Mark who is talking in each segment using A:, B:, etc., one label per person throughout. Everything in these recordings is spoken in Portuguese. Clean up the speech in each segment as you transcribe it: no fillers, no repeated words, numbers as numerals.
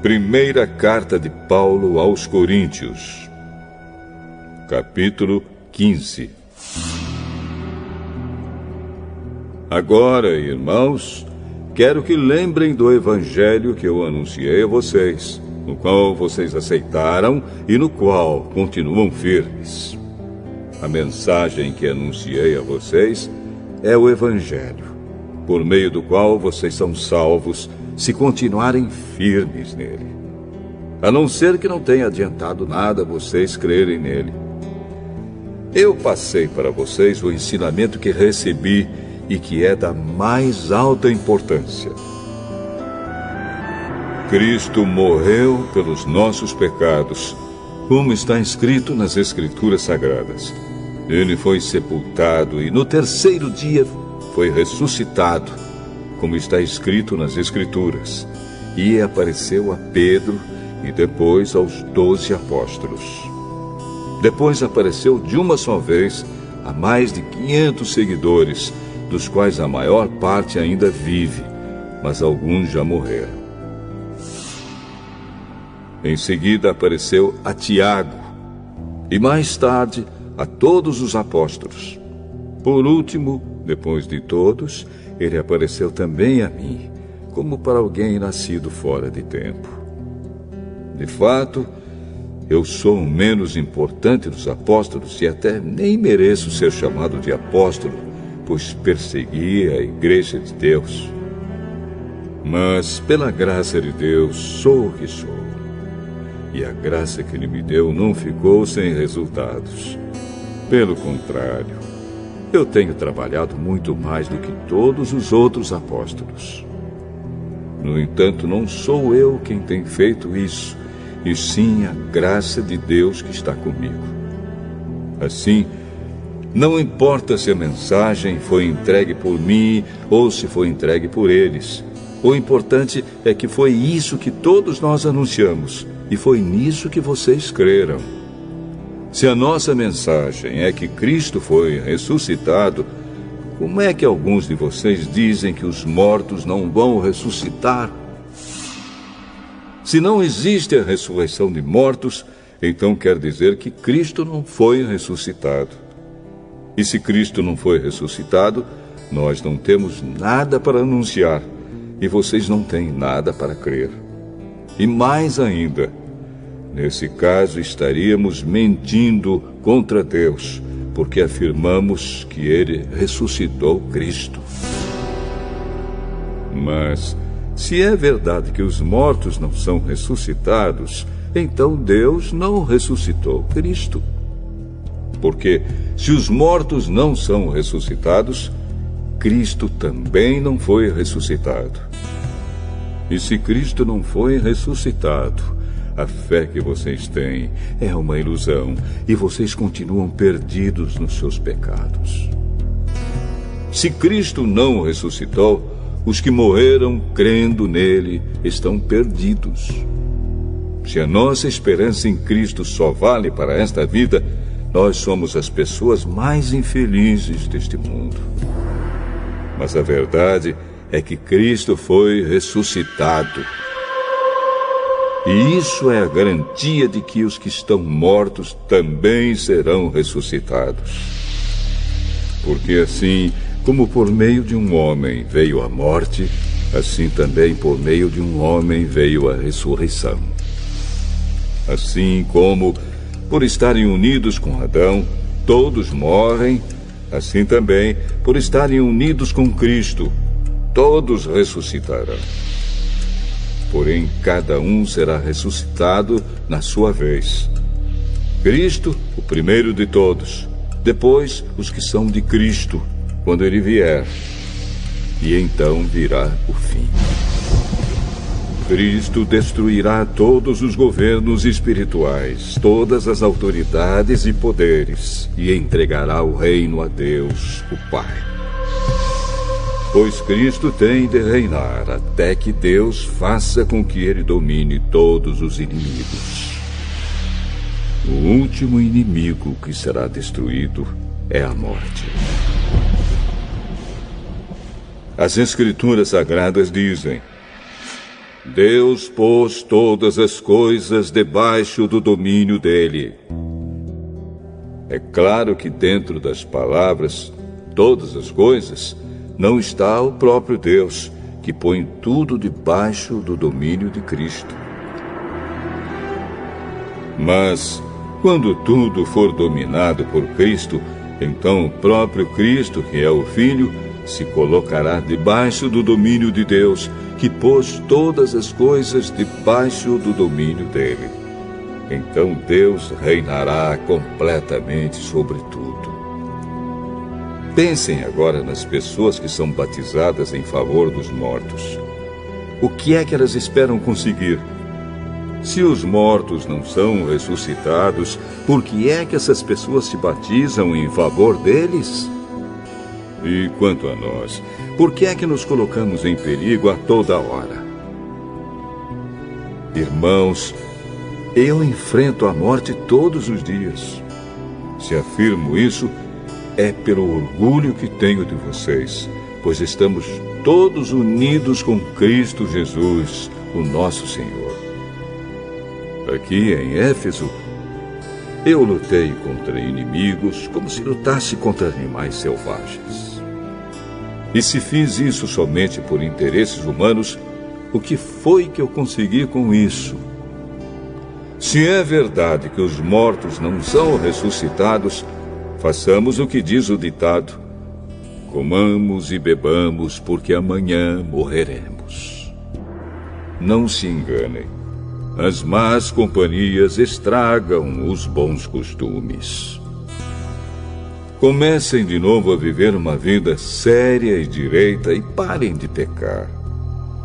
A: Primeira carta de Paulo aos Coríntios, capítulo 15. Agora, irmãos, quero que lembrem do evangelho que eu anunciei a vocês, no qual vocês aceitaram e no qual continuam firmes. A mensagem que anunciei a vocês é o evangelho, por meio do qual vocês são salvos, se continuarem firmes nele. A não ser que não tenha adiantado nada vocês crerem nele. Eu passei para vocês o ensinamento que recebi e que é da mais alta importância. Cristo morreu pelos nossos pecados, como está escrito nas Escrituras Sagradas. Ele foi sepultado e no terceiro dia foi ressuscitado, como está escrito nas Escrituras, e apareceu a Pedro e depois aos 12 apóstolos. Depois apareceu de uma só vez a mais de 500 seguidores, dos quais a maior parte ainda vive, mas alguns já morreram. Em seguida apareceu a Tiago, e mais tarde a todos os apóstolos. Por último, depois de todos, ele apareceu também a mim, como para alguém nascido fora de tempo. De fato, eu sou o menos importante dos apóstolos e até nem mereço ser chamado de apóstolo, pois persegui a igreja de Deus. Mas, pela graça de Deus, sou o que sou. E a graça que Ele me deu não ficou sem resultados. Pelo contrário, eu tenho trabalhado muito mais do que todos os outros apóstolos. No entanto, não sou eu quem tem feito isso, e sim a graça de Deus que está comigo. Assim, não importa se a mensagem foi entregue por mim ou se foi entregue por eles. O importante é que foi isso que todos nós anunciamos, e foi nisso que vocês creram. Se a nossa mensagem é que Cristo foi ressuscitado, como é que alguns de vocês dizem que os mortos não vão ressuscitar? Se não existe a ressurreição de mortos, então quer dizer que Cristo não foi ressuscitado. E se Cristo não foi ressuscitado, nós não temos nada para anunciar, e vocês não têm nada para crer. E mais ainda, nesse caso estaríamos mentindo contra Deus, porque afirmamos que Ele ressuscitou Cristo. Mas, se é verdade que os mortos não são ressuscitados, então Deus não ressuscitou Cristo. Porque, se os mortos não são ressuscitados, Cristo também não foi ressuscitado. E se Cristo não foi ressuscitado, a fé que vocês têm é uma ilusão e vocês continuam perdidos nos seus pecados. Se Cristo não ressuscitou, os que morreram crendo nele estão perdidos. Se a nossa esperança em Cristo só vale para esta vida, nós somos as pessoas mais infelizes deste mundo. Mas a verdade é que Cristo foi ressuscitado. E isso é a garantia de que os que estão mortos também serão ressuscitados. Porque assim, como por meio de um homem veio a morte, assim também por meio de um homem veio a ressurreição. Assim como, por estarem unidos com Adão, todos morrem, assim também, por estarem unidos com Cristo, todos ressuscitarão. Porém, cada um será ressuscitado na sua vez. Cristo, o primeiro de todos, depois os que são de Cristo, quando Ele vier. E então virá o fim. Cristo destruirá todos os governos espirituais, todas as autoridades e poderes, e entregará o reino a Deus, o Pai. Pois Cristo tem de reinar até que Deus faça com que Ele domine todos os inimigos. O último inimigo que será destruído é a morte. As Escrituras Sagradas dizem: Deus pôs todas as coisas debaixo do domínio dele. É claro que dentro das palavras, todas as coisas, não está o próprio Deus, que põe tudo debaixo do domínio de Cristo. Mas, quando tudo for dominado por Cristo, então o próprio Cristo, que é o Filho, se colocará debaixo do domínio de Deus, que pôs todas as coisas debaixo do domínio dele. Então Deus reinará completamente sobre tudo. Pensem agora nas pessoas que são batizadas em favor dos mortos. O que é que elas esperam conseguir? Se os mortos não são ressuscitados, por que é que essas pessoas se batizam em favor deles? E quanto a nós, por que é que nos colocamos em perigo a toda hora? Irmãos, eu enfrento a morte todos os dias. Se afirmo isso, é pelo orgulho que tenho de vocês, pois estamos todos unidos com Cristo Jesus, o nosso Senhor. Aqui em Éfeso, eu lutei contra inimigos como se lutasse contra animais selvagens. E se fiz isso somente por interesses humanos, o que foi que eu consegui com isso? Se é verdade que os mortos não são ressuscitados, façamos o que diz o ditado: comamos e bebamos, porque amanhã morreremos. Não se enganem. As más companhias estragam os bons costumes. Comecem de novo a viver uma vida séria e direita e parem de pecar.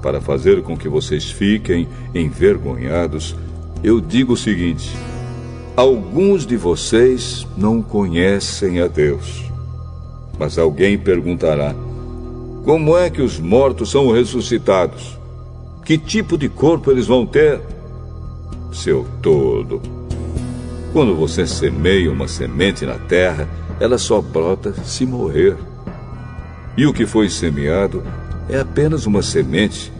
A: Para fazer com que vocês fiquem envergonhados, eu digo o seguinte: alguns de vocês não conhecem a Deus. Mas alguém perguntará: como é que os mortos são ressuscitados? Que tipo de corpo eles vão ter? Seu tolo! Quando você semeia uma semente na terra, ela só brota se morrer. E o que foi semeado é apenas uma semente,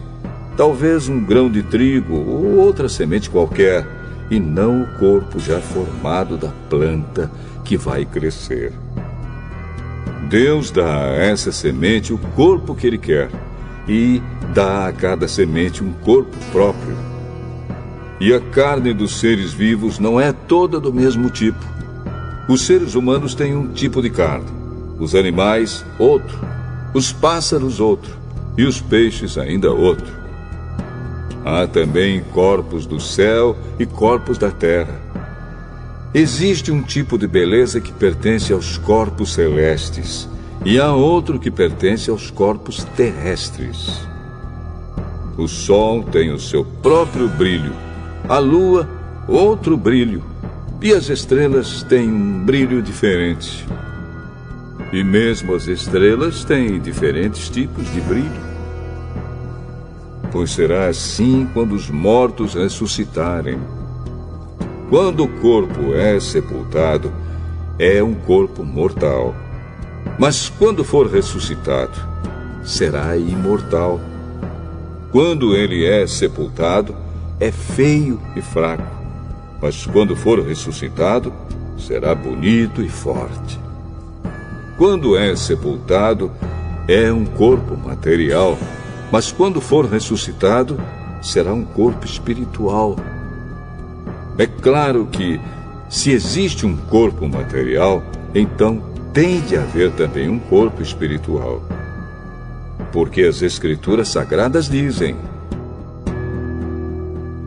A: talvez um grão de trigo ou outra semente qualquer, e não o corpo já formado da planta que vai crescer. Deus dá a essa semente o corpo que Ele quer e dá a cada semente um corpo próprio. E a carne dos seres vivos não é toda do mesmo tipo. Os seres humanos têm um tipo de carne, os animais, outro, os pássaros, outro, e os peixes, ainda outro. Há também corpos do céu e corpos da terra. Existe um tipo de beleza que pertence aos corpos celestes, e há outro que pertence aos corpos terrestres. O sol tem o seu próprio brilho, a lua, outro brilho, e as estrelas têm um brilho diferente. E mesmo as estrelas têm diferentes tipos de brilho. Pois será assim quando os mortos ressuscitarem. Quando o corpo é sepultado, é um corpo mortal. Mas quando for ressuscitado, será imortal. Quando ele é sepultado, é feio e fraco, mas quando for ressuscitado, será bonito e forte. Quando é sepultado, é um corpo material, mas quando for ressuscitado, será um corpo espiritual. É claro que, se existe um corpo material, então tem de haver também um corpo espiritual. Porque as Escrituras Sagradas dizem: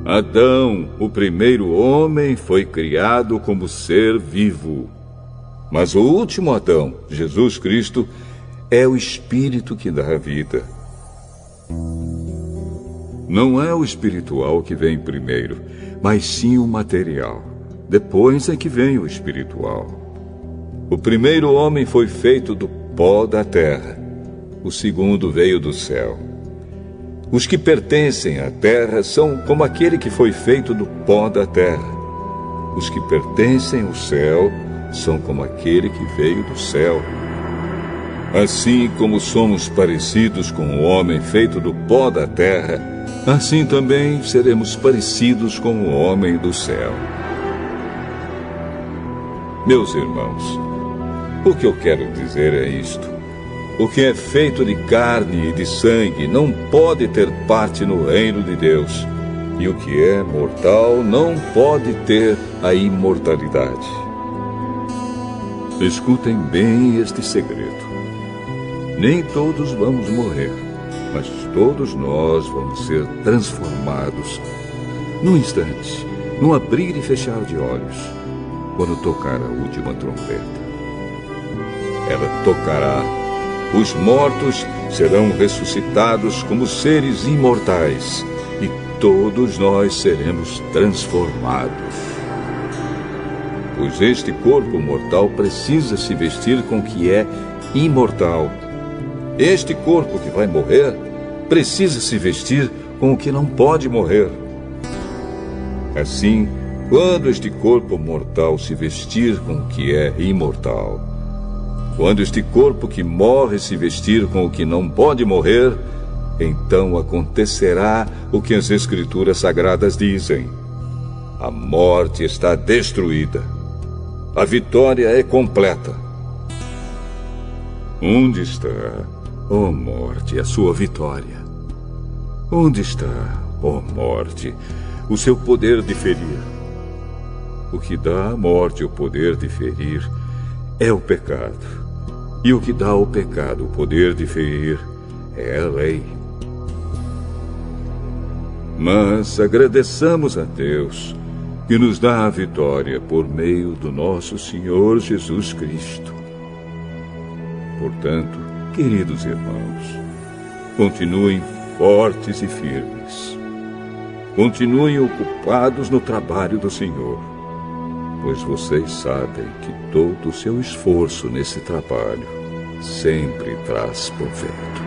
A: Adão, o primeiro homem, foi criado como ser vivo. Mas o último Adão, Jesus Cristo, é o Espírito que dá a vida. Não é o espiritual que vem primeiro, mas sim o material. Depois é que vem o espiritual. O primeiro homem foi feito do pó da terra. O segundo veio do céu. Os que pertencem à terra são como aquele que foi feito do pó da terra. Os que pertencem ao céu são como aquele que veio do céu. Assim como somos parecidos com o homem feito do pó da terra, assim também seremos parecidos com o homem do céu. Meus irmãos, o que eu quero dizer é isto: o que é feito de carne e de sangue não pode ter parte no reino de Deus, e o que é mortal não pode ter a imortalidade. Escutem bem este segredo. Nem todos vamos morrer, mas todos nós vamos ser transformados num instante, num abrir e fechar de olhos, quando tocar a última trombeta. Ela tocará, os mortos serão ressuscitados como seres imortais, e todos nós seremos transformados. Pois este corpo mortal precisa se vestir com o que é imortal. Este corpo que vai morrer precisa se vestir com o que não pode morrer. Assim, quando este corpo mortal se vestir com o que é imortal, quando este corpo que morre se vestir com o que não pode morrer, então acontecerá o que as Escrituras Sagradas dizem: a morte está destruída, a vitória é completa. Onde está, ó morte, a sua vitória? Onde está, ó morte, o seu poder de ferir? O que dá à morte o poder de ferir é o pecado. E o que dá ao pecado o poder de ferir é a lei. Mas agradeçamos a Deus, que nos dá a vitória por meio do nosso Senhor Jesus Cristo. Portanto, queridos irmãos, continuem fortes e firmes. Continuem ocupados no trabalho do Senhor, pois vocês sabem que todo o seu esforço nesse trabalho sempre traz proveito.